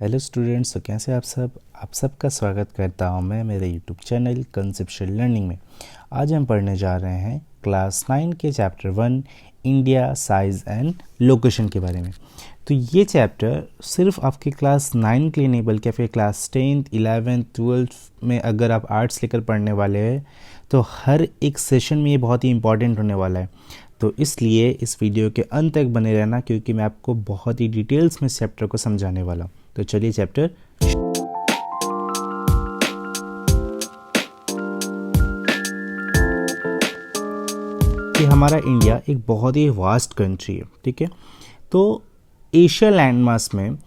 Hello students, तो कैसे आप सबका स्वागत करता हूं मैं मेरे यूट्यूब चैनल कंसेप्चुअल लर्निंग में। आज हम पढ़ने जा रहे हैं क्लास 9 के chapter 1 India size and location के बारे में। तो ये चैप्टर सिर्फ आपके क्लास 9 के लिए नहीं बल्कि आपके क्लास 10th 11th 12th में अगर आप आर्ट्स लेकर पढ़ने वाले हैं तो हर एक सेशन में ये बहुत ही इंपॉर्टेंट होने वाला है। तो इसलिए इस वीडियो के अंत तक बने रहना, क्योंकि मैं आपको बहुत ही डिटेल्स में इस चैप्टर को समझाने वाला हूँ। तो चलिए चैप्टर कि हमारा इंडिया एक बहुत ही वास्ट कंट्री है, ठीक है। तो एशिया लैंड मास में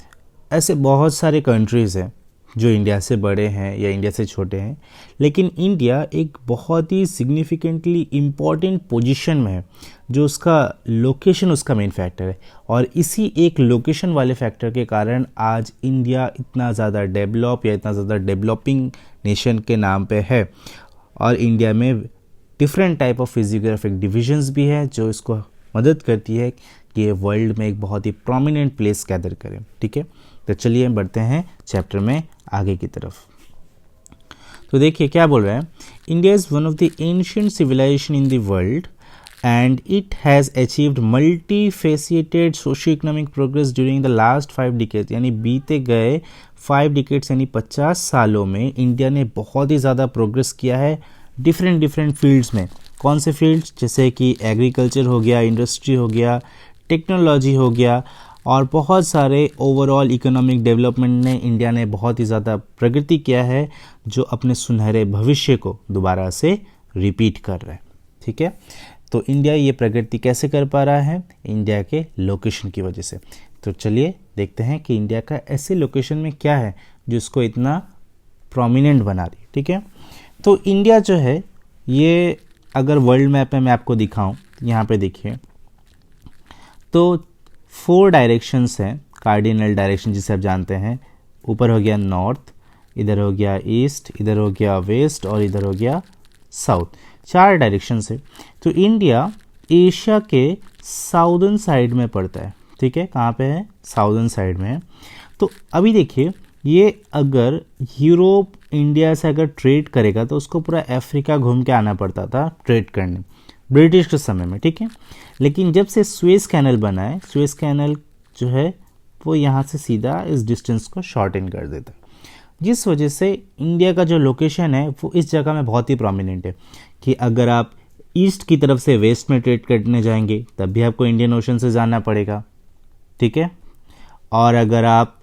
ऐसे बहुत सारे कंट्रीज़ हैं जो इंडिया से बड़े हैं या इंडिया से छोटे हैं, लेकिन इंडिया एक बहुत ही सिग्निफिकेंटली इम्पॉर्टेंट पोजीशन में है, जो उसका लोकेशन उसका मेन फैक्टर है। और इसी एक लोकेशन वाले फैक्टर के कारण आज इंडिया इतना ज़्यादा डेवलप या इतना ज़्यादा डेवलपिंग नेशन के नाम पे है। और इंडिया में different type of physiographic divisions भी है जो इसको मदद करती है कि ये वर्ल्ड में एक बहुत ही प्रोमिनेंट प्लेस गैदर करें, ठीक है। तो चलिए बढ़ते हैं चैप्टर में आगे की तरफ। तो देखिए क्या बोल रहा है, India is one of the ancient civilization in the world and it has achieved multi-faceted socio-economic progress during the last 5 decades। यानी बीते गए 5 decades यानी 50 सालों में इंडिया ने बहुत ही ज़्यादा प्रोग्रेस किया है डिफरेंट फील्ड्स में। कौन से फील्ड्स? जैसे कि एग्रीकल्चर हो गया, इंडस्ट्री हो गया, टेक्नोलॉजी हो गया, और बहुत सारे ओवरऑल इकोनॉमिक डेवलपमेंट ने इंडिया ने बहुत ही ज़्यादा प्रगति किया है, जो अपने सुनहरे भविष्य को दोबारा से रिपीट कर रहा है, ठीक है। तो इंडिया ये प्रगति कैसे कर पा रहा है? इंडिया के लोकेशन की वजह से। तो चलिए देखते हैं कि इंडिया का ऐसे लोकेशन में क्या है जो इसको इतना प्रोमिनेंट बना रही है, ठीक है। तो इंडिया जो है ये अगर वर्ल्ड मैप में मैं आपको दिखाऊं, यहाँ पे देखिए तो 4 डायरेक्शंस हैं, कार्डिनल डायरेक्शन जिसे आप जानते हैं। ऊपर हो गया नॉर्थ, इधर हो गया ईस्ट, इधर हो गया वेस्ट और इधर हो गया साउथ। 4 डायरेक्शन से। तो इंडिया एशिया के साउदर्न साइड में पड़ता है, ठीक है। कहाँ पे है? साउदर्न साइड में है। तो अभी देखिए ये अगर यूरोप इंडिया से अगर ट्रेड करेगा तो उसको पूरा अफ्रीका घूम के आना पड़ता था ट्रेड करने, ब्रिटिश के समय में, ठीक है। लेकिन जब से सुएज कैनल बना है, सुएज कैनल जो है वो यहाँ से सीधा इस डिस्टेंस को शॉर्टन कर देता है, जिस वजह से इंडिया का जो लोकेशन है वो इस जगह में बहुत ही प्रोमिनेंट है कि अगर आप ईस्ट की तरफ से वेस्ट में ट्रेड करने जाएंगे तब भी आपको इंडियन ओशन से जाना पड़ेगा, ठीक है। और अगर आप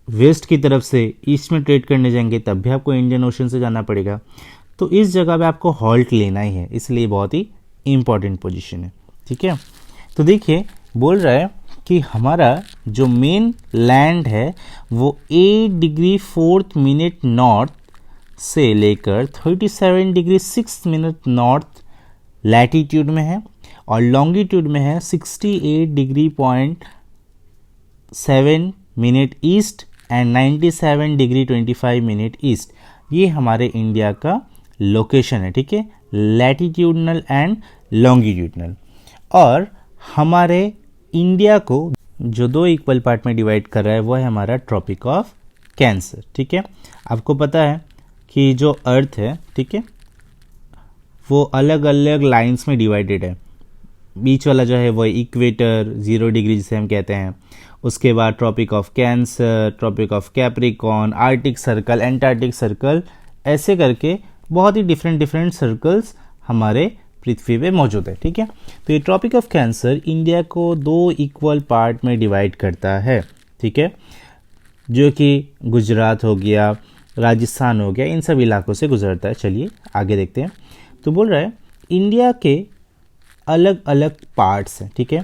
वेस्ट की तरफ से ईस्ट में ट्रेड करने जाएंगे तब भी आपको इंडियन ओशन से जाना पड़ेगा। तो इस जगह पे आपको हॉल्ट लेना ही है, इसलिए बहुत ही इंपॉर्टेंट पोजीशन है, ठीक है। तो देखिए बोल रहा है कि हमारा जो मेन लैंड है वो 8 डिग्री 4 मिनट नॉर्थ से लेकर 37 डिग्री 6 मिनट नॉर्थ लैटीट्यूड में है, और लॉन्गिट्यूड में है 68 degree 7 minute east and 97 degree 25 minute east. ये हमारे इंडिया का लोकेशन है, ठीक है, लैटीट्यूडनल एंड लॉन्गिट्यूडनल। और हमारे इंडिया को जो 2 इक्वल पार्ट में डिवाइड कर रहा है वो है हमारा ट्रॉपिक ऑफ कैंसर, ठीक है। आपको पता है कि जो अर्थ है, ठीक है, वो अलग अलग लाइंस में डिवाइडेड है। बीच वाला जो है वो इक्वेटर 0 डिग्री जिसे हम कहते हैं, उसके बाद tropic of cancer, tropic of capricorn, arctic circle, antarctic circle, ऐसे करके बहुत ही डिफरेंट सर्कल्स हमारे पृथ्वी पे मौजूद है, ठीक है। तो ये ट्रॉपिक ऑफ कैंसर इंडिया को 2 इक्वल पार्ट में डिवाइड करता है, ठीक है, जो कि गुजरात हो गया, राजस्थान हो गया, इन सब इलाकों से गुजरता है। चलिए आगे देखते हैं। तो बोल रहा है इंडिया के अलग अलग पार्ट्स हैं, ठीक है।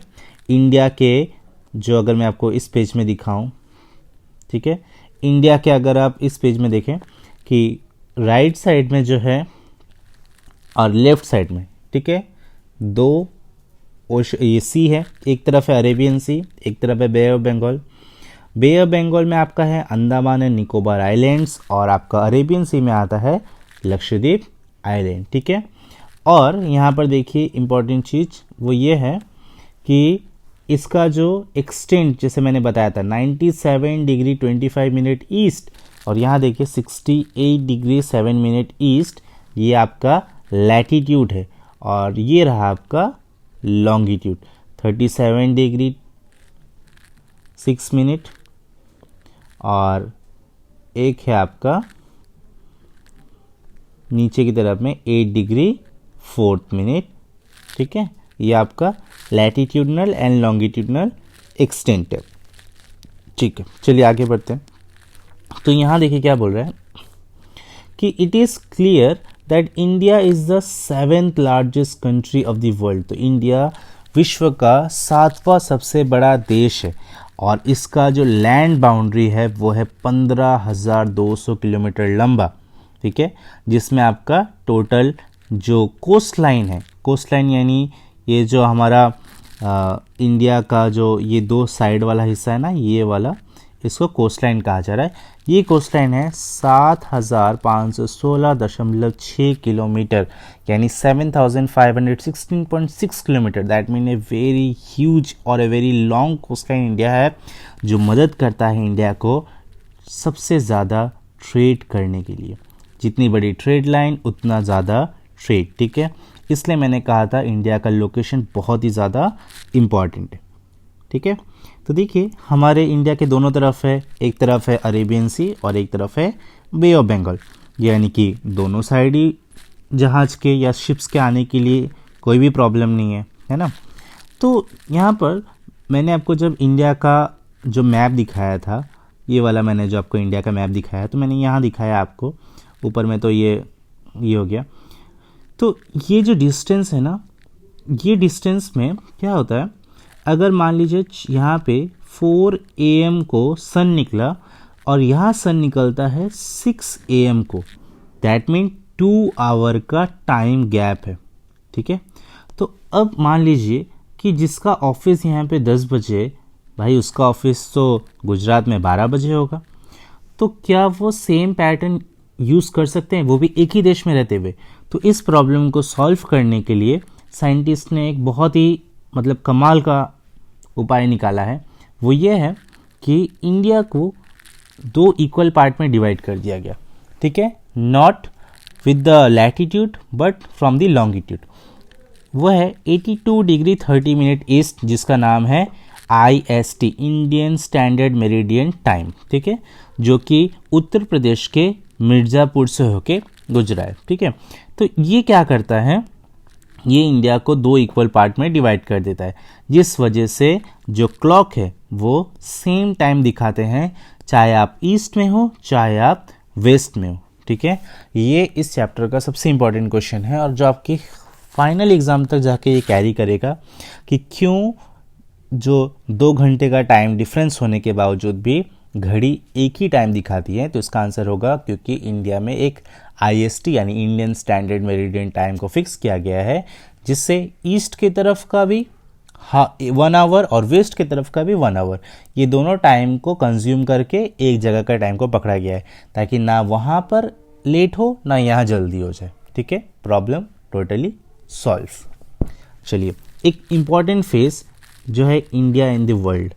इंडिया के जो अगर मैं आपको इस पेज में दिखाऊं, ठीक है, इंडिया के अगर आप इस पेज में देखें कि राइट साइड में जो है और लेफ्ट साइड में, ठीक है, 2 ये सी है, एक तरफ है अरेबियन सी, एक तरफ है bay of Bengal. Bay of Bengal में आपका है अंडमान एंड निकोबार आइलैंड्स, और आपका अरेबियन सी में आता है लक्षद्वीप आइलैंड, ठीक है। और यहाँ पर देखिए इंपॉर्टेंट चीज़ वो ये है कि इसका जो एक्सटेंट जैसे मैंने बताया था 97 डिग्री 25 मिनट ईस्ट, और यहाँ देखिए 68 डिग्री 7 मिनट ईस्ट, ये आपका लैटिट्यूड है, और ये रहा आपका लॉन्गिट्यूड 37 डिग्री 6 मिनट, और एक है आपका नीचे की तरफ में 8 डिग्री 4 मिनट, ठीक है। ये आपका लैटिट्यूडनल एंड लॉन्गिट्यूडनल एक्सटेंट है, ठीक है। चलिए आगे बढ़ते हैं। तो यहाँ देखिए क्या बोल रहा है कि it is clear that India is the 7th largest country of the world. तो इंडिया विश्व का 7वां सबसे बड़ा देश है, और इसका जो लैंड बाउंड्री है वो है 15,200 किलोमीटर लंबा, ठीक है। जिसमें आपका टोटल जो कोस्ट लाइन है, कोस्ट लाइन यानी ये जो हमारा इंडिया का जो ये 2 साइड वाला हिस्सा है ना, ये वाला, इसको कोस्ट लाइन कहा जा रहा है। ये कोस्ट लाइन है 7,516.6 किलोमीटर, यानी 7,516.6 kilometre. That mean a very huge और a very long coast line India है, जो मदद करता है इंडिया को सबसे ज़्यादा ट्रेड करने के लिए। जितनी बड़ी ट्रेड लाइन उतना ज़्यादा ट्रेड, ठीक है। इसलिए मैंने कहा था इंडिया का लोकेशन बहुत ही ज़्यादा इम्पॉर्टेंट है, ठीक है। तो देखिए हमारे इंडिया के दोनों तरफ है, एक तरफ है अरेबियन सी और एक तरफ है बे ऑफ बंगाल, यानी कि दोनों साइड ही जहाज़ के या शिप्स के आने के लिए कोई भी प्रॉब्लम नहीं है ना। तो यहाँ पर मैंने आपको जब इंडिया का जो मैप दिखाया था, ये वाला मैंने जो आपको इंडिया का मैप दिखाया, तो मैंने यहाँ दिखाया आपको ऊपर में, तो ये हो गया। तो ये जो डिस्टेंस है ना, ये डिस्टेंस में क्या होता है, अगर मान लीजिए यहाँ पे 4 AM को सन निकला और यहाँ सन निकलता है 6 AM को, दैट मीन 2 आवर का टाइम गैप है, ठीक है। तो अब मान लीजिए कि जिसका ऑफिस यहाँ पे 10 बजे, भाई उसका ऑफिस तो गुजरात में 12 बजे होगा, तो क्या वो सेम पैटर्न यूज़ कर सकते हैं, वो भी एक ही देश में रहते हुए? तो इस प्रॉब्लम को सॉल्व करने के लिए साइंटिस्ट ने एक बहुत ही मतलब कमाल का उपाय निकाला है। वो ये है कि इंडिया को 2 इक्वल पार्ट में डिवाइड कर दिया गया, ठीक है, not with the latitude but from the longitude. वो है 82 डिग्री 30 मिनट ईस्ट, जिसका नाम है IST, Indian standard meridian time, ठीक है, जो कि उत्तर प्रदेश के मिर्ज़ापुर से होके गुजरा है, ठीक है। तो ये क्या करता है, ये इंडिया को 2 इक्वल पार्ट में डिवाइड कर देता है, जिस वजह से जो क्लॉक है वो सेम टाइम दिखाते हैं, चाहे आप ईस्ट में हो चाहे आप वेस्ट में हो, ठीक है। ये इस चैप्टर का सबसे इम्पॉर्टेंट क्वेश्चन है, और जो आपकी फाइनल एग्ज़ाम तक जाके ये कैरी करेगा कि क्यों जो 2 घंटे का टाइम डिफरेंस होने के बावजूद भी घड़ी एक ही टाइम दिखाती है। तो इसका आंसर होगा क्योंकि इंडिया में एक IST यानी इंडियन स्टैंडर्ड मेरिडियन टाइम को फिक्स किया गया है, जिससे ईस्ट की तरफ का भी 1 आवर और वेस्ट की तरफ का भी 1 आवर, ये दोनों टाइम को कंज्यूम करके एक जगह का टाइम को पकड़ा गया है, ताकि ना वहाँ पर लेट हो ना यहाँ जल्दी हो जाए, ठीक है। Problem totally solve. चलिए एक इम्पॉर्टेंट फेज जो है इंडिया इन द वर्ल्ड,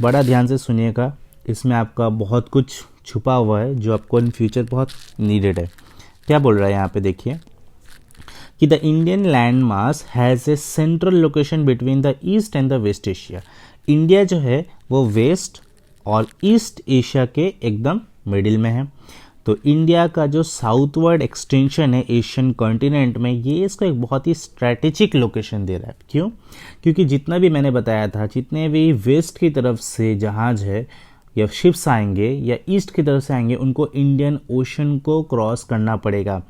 बड़ा ध्यान से सुनिएगा, इसमें आपका बहुत कुछ छुपा हुआ है जो आपको इन फ्यूचर बहुत नीडेड है। क्या बोल रहा है यहाँ पे देखिए कि the Indian land mass has a central location between the east and the west Asia. India जो है वो वेस्ट और ईस्ट एशिया के एकदम मिडिल में है। तो इंडिया का जो साउथवर्ड एक्सटेंशन है एशियन कॉन्टिनेंट में, ये इसको एक बहुत ही स्ट्रैटेजिक लोकेशन दे रहा है। क्यों? क्योंकि जितना भी मैंने बताया था, जितने भी वेस्ट की तरफ से जहाज है या शिप्स आएंगे या ईस्ट की तरफ से आएंगे, उनको इंडियन ओशन को क्रॉस करना पड़ेगा,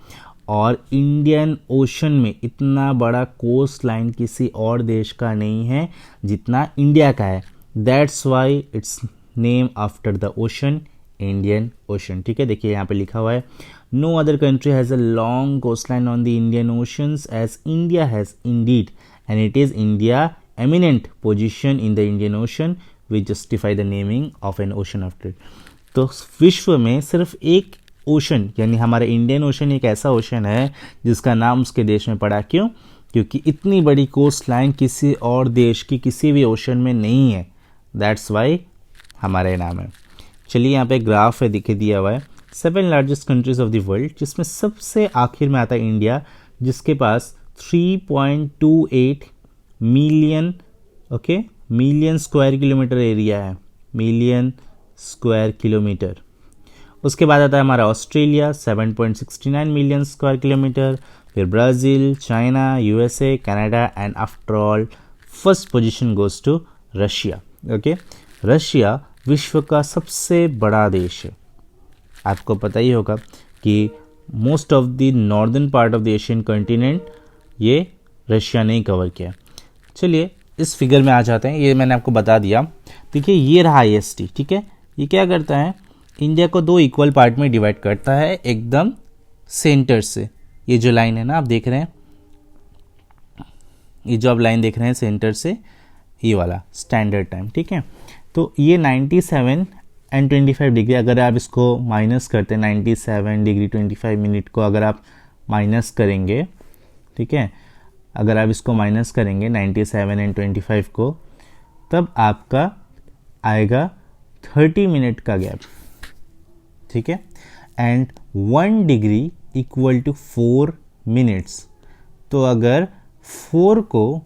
और इंडियन ओशन में इतना बड़ा कोस्ट लाइन किसी और देश का नहीं है जितना इंडिया का है। That's why it's name after the ocean, Indian ocean, ठीक है। देखिए यहाँ पे लिखा हुआ है, no other country has a long coast line on the Indian oceans as India has indeed, and it is India eminent position in the Indian ocean which justify the naming of an ocean after it. तो विश्व में सिर्फ एक ocean यानी हमारा Indian ocean एक ऐसा ocean है जिसका नाम उसके देश में पड़ा। क्यों? क्योंकि इतनी बड़ी कोस्ट लाइन किसी और देश की किसी भी ओशन में नहीं है, दैट्स वाई हमारा नाम है। चलिए यहाँ पे ग्राफ है दिखे दिया हुआ है 7 largest countries of the world, जिसमें सबसे आखिर में आता है इंडिया, जिसके पास 3.28 million million square kilometre area है, मिलियन स्क्वायर किलोमीटर। उसके बाद आता है हमारा ऑस्ट्रेलिया 7.69 मिलियन स्क्वायर किलोमीटर, फिर Brazil, China, USA, Canada and after all first position goes to Russia. Russia विश्व का सबसे बड़ा देश है। आपको पता ही होगा कि most of the northern part of the Asian continent ये रशिया ने ही कवर किया। चलिए इस फिगर में आ जाते हैं, ये मैंने आपको बता दिया। देखिए ये रहा IST, ठीक है। ये क्या करता है, इंडिया को 2 इक्वल पार्ट में डिवाइड करता है एकदम सेंटर से। ये जो लाइन है ना आप देख रहे हैं, ये जो आप लाइन देख रहे हैं सेंटर से, ये वाला स्टैंडर्ड टाइम, ठीक है। तो ये 97 एंड 25 डिग्री, अगर आप इसको माइनस करते हैं 97 डिग्री 25 मिनट को अगर आप माइनस करेंगे, ठीक है, अगर आप इसको माइनस करेंगे 97 एंड 25 को, तब आपका आएगा 30 मिनट का गैप, ठीक है। And 1 degree equal to 4 minutes. तो अगर 4 को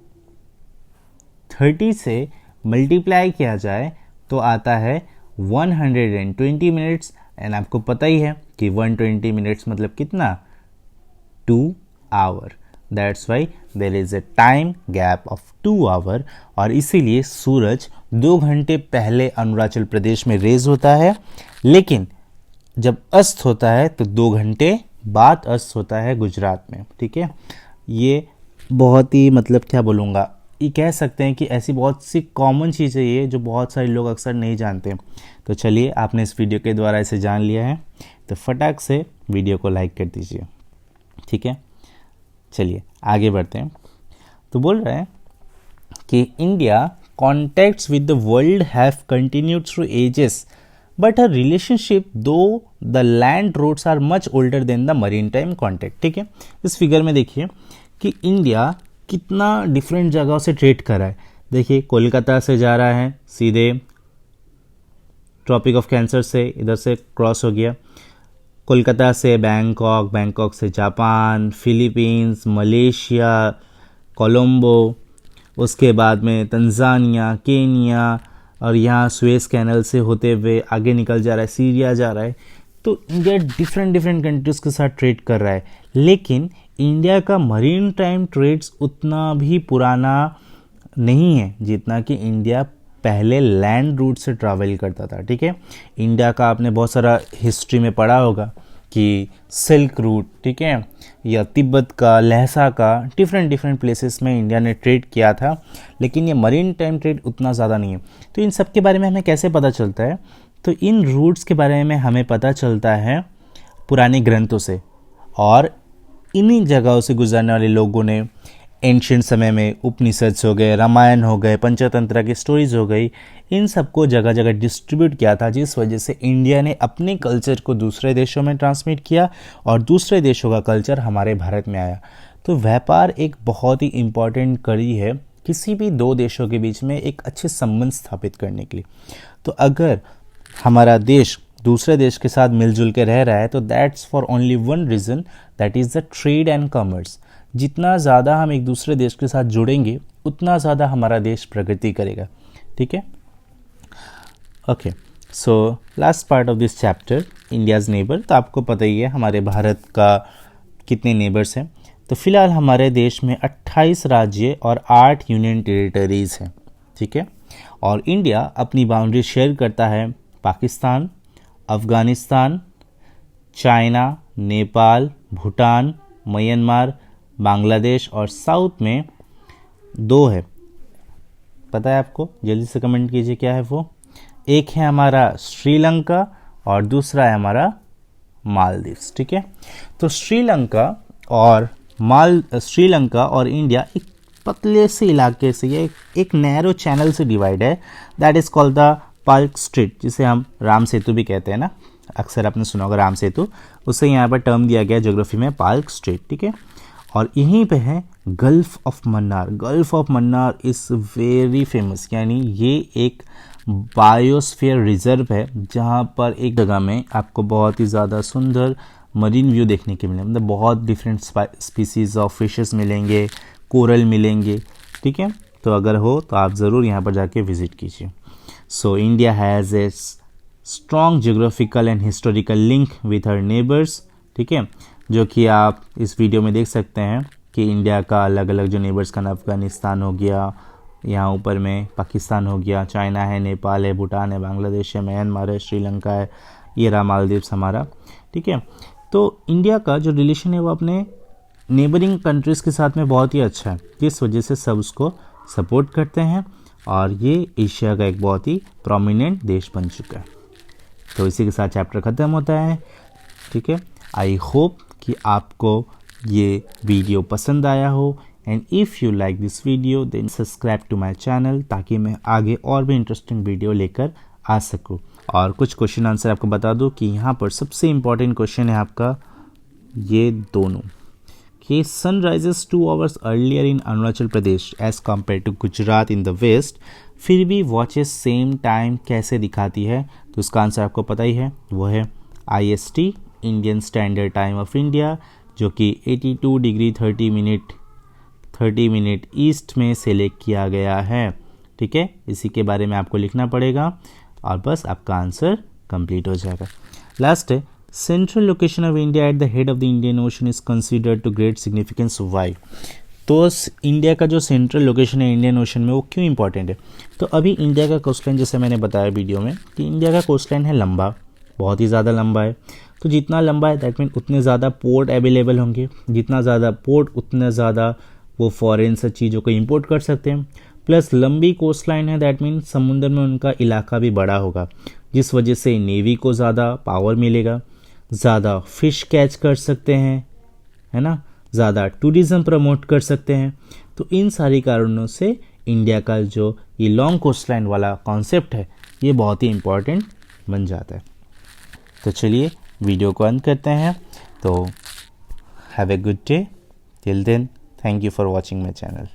30 से मल्टीप्लाई किया जाए तो आता है 120 मिनट्स। एंड आपको पता ही है कि 120 मिनट्स मतलब कितना, 2 hour. That's why there is a time gap of 2 hour. और इसीलिए सूरज 2 घंटे पहले अरुणाचल प्रदेश में रेज होता है, लेकिन जब अस्त होता है तो 2 घंटे बाद अस्त होता है गुजरात में, ठीक है। ये बहुत ही मतलब क्या बोलूँगा, ये कह सकते हैं कि ऐसी बहुत सी कॉमन चीज़ें ये जो बहुत सारे लोग अक्सर नहीं जानते। तो चलिए आपने इस वीडियो के द्वारा इसे जान लिया है, तो फटाक से वीडियो को लाइक कर दीजिए, ठीक है। चलिए आगे बढ़ते हैं। तो बोल रहे हैं कि India contacts with the world have continued through ages but her relationship though the land roads are much older than the maritime contact, ठीक है। इस फिगर में देखिए कि इंडिया कितना डिफरेंट जगहों से ट्रेड कर रहा है। देखिए कोलकाता से जा रहा है सीधे ट्रॉपिक ऑफ कैंसर से, इधर से क्रॉस हो गया, कोलकाता से बैंकॉक, बैंकॉक से जापान, फिलीपींस, मलेशिया, कोलंबो, उसके बाद में तंजानिया, केनिया, और यहाँ स्वेज कैनल से होते हुए आगे निकल जा रहा है, सीरिया जा रहा है। तो इंडिया डिफरेंट डिफरेंट कंट्रीज़ के साथ ट्रेड कर रहा है, लेकिन इंडिया का मरीन टाइम ट्रेड्स उतना भी पुराना नहीं है जितना कि इंडिया पहले लैंड रूट से ट्रैवल करता था, ठीक है। इंडिया का आपने बहुत सारा हिस्ट्री में पढ़ा होगा कि सिल्क रूट, ठीक है, या तिब्बत का, लहसा का, डिफरेंट डिफरेंट प्लेसेस में इंडिया ने ट्रेड किया था, लेकिन ये मरीन टाइम ट्रेड उतना ज़्यादा नहीं है। तो इन सब के बारे में हमें कैसे पता चलता है, तो इन रूट्स के बारे में हमें पता चलता है पुराने ग्रंथों से, और इन्हीं जगहों से गुजरने वाले लोगों ने एंशिएंट समय में उपनिषद हो गए, रामायण हो गए, पंचतंत्र की स्टोरीज हो गई, इन सबको जगह जगह डिस्ट्रीब्यूट किया था, जिस वजह से इंडिया ने अपने कल्चर को दूसरे देशों में ट्रांसमिट किया और दूसरे देशों का कल्चर हमारे भारत में आया। तो व्यापार एक बहुत ही इम्पॉर्टेंट कड़ी है किसी भी 2 देशों के बीच में एक अच्छे संबंध स्थापित करने के लिए। तो अगर हमारा देश दूसरे देश के साथ मिलजुल के रह रहा है तो that's for only one reason, that is the trade and commerce. जितना ज़्यादा हम एक दूसरे देश के साथ जुड़ेंगे उतना ज़्यादा हमारा देश प्रगति करेगा, ठीक है। Okay, so last part of this chapter India's neighbour. तो आपको पता ही है हमारे भारत का कितने नेबर्स हैं। तो फिलहाल हमारे देश में 28 राज्य और 8 यूनियन टेरिटरीज़ हैं, ठीक है। और इंडिया अपनी बाउंड्री शेयर करता है पाकिस्तान, अफ़गानिस्तान, चाइना, नेपाल, भूटान, म्यांमार, बांग्लादेश, और साउथ में 2 है। पता है आपको? जल्दी से कमेंट कीजिए क्या है वो। एक है हमारा श्रीलंका और दूसरा है हमारा मालदीव्स, ठीक है। तो श्रीलंका और इंडिया एक पतले से इलाके से, ये एक नैरो चैनल से डिवाइड है, that is called the Palk straight, जिसे हम राम सेतु भी कहते हैं ना, अक्सर आपने सुना होगा राम सेतु, उससे यहाँ पर टर्म दिया गया ज्योग्राफी में पाल्क स्ट्रेट, ठीक है। और यहीं पे है gulf of Mannar is very famous, यानी ये एक बायोस्फीयर रिजर्व है जहाँ पर एक जगह में आपको बहुत ही ज़्यादा सुंदर मरीन व्यू देखने के मिले, मतलब बहुत डिफरेंट स्पीसीज़ ऑफ फिशेस मिलेंगे, कोरल मिलेंगे, ठीक है। तो अगर हो तो आप ज़रूर यहाँ पर जाके विज़िट कीजिए। So India has a strong geographical and historical link with her neighbours, ठीक है, जो कि आप इस वीडियो में देख सकते हैं कि इंडिया का अलग अलग जो नेबर्स का, अफगानिस्तान हो गया, यहाँ ऊपर में पाकिस्तान हो गया, चाइना है, नेपाल है, भूटान है, बांग्लादेश है, म्यांमार है, श्रीलंका है, ये रहा मालदीव्स हमारा, ठीक है। तो इंडिया का जो रिलेशन है वो अपने नेबरिंग कंट्रीज़ के साथ में बहुत ही अच्छा है, जिस वजह से सब उसको सपोर्ट करते हैं और ये एशिया का एक बहुत ही प्रोमिनेंट देश बन चुका है। तो इसी के साथ चैप्टर ख़त्म होता है, ठीक है। आई होप कि आपको ये वीडियो पसंद आया हो, and if you like this video then subscribe to my channel, ताकि मैं आगे और भी इंटरेस्टिंग वीडियो लेकर आ सकूँ। और कुछ क्वेश्चन आंसर आपको बता दूँ कि यहाँ पर सबसे इम्पॉर्टेंट क्वेश्चन है आपका ये दोनों, कि sun rises 2 hours earlier in Arunachal Pradesh as compare to Gujarat in the west, फिर भी वॉचेस सेम टाइम कैसे दिखाती है। तो इसका आंसर आपको पता ही है, वो है IST, Indian standard time of India, जो कि 82 डिग्री 30 मिनट ईस्ट में सेलेक्ट किया गया है, ठीक है। इसी के बारे में आपको लिखना पड़ेगा और बस आपका आंसर कंप्लीट हो जाएगा। लास्ट है, central location of India at the head of the Indian ocean is considered to great significance why. तो इंडिया का जो सेंट्रल लोकेशन है इंडियन ओशन में, वो क्यों इंपॉर्टेंट है। तो अभी इंडिया का कोस्टलाइन, जैसे मैंने बताया वीडियो में, कि इंडिया का कोस्टलाइन है लंबा, बहुत ही ज़्यादा लंबा है। तो जितना लंबा है दैट मीन उतने ज़्यादा पोर्ट अवेलेबल होंगे, जितना ज़्यादा पोर्ट उतना ज़्यादा वो फॉरेन से चीज़ों को इंपोर्ट कर सकते हैं। प्लस लंबी कोस्टलाइन है दैट मीन समुद्र में उनका इलाका भी बड़ा होगा, जिस वजह से नेवी को ज़्यादा पावर मिलेगा, ज़्यादा फिश कैच कर सकते हैं, है ना, ज़्यादा टूरिज़्म प्रमोट कर सकते हैं। तो इन सारी कारणों से इंडिया का जो ये लॉन्ग कोस्टलाइन वाला कॉन्सेप्ट है ये बहुत ही इम्पॉर्टेंट बन जाता है। तो चलिए वीडियो को अंत करते हैं। तो have a good day, till then thank you for watching my channel.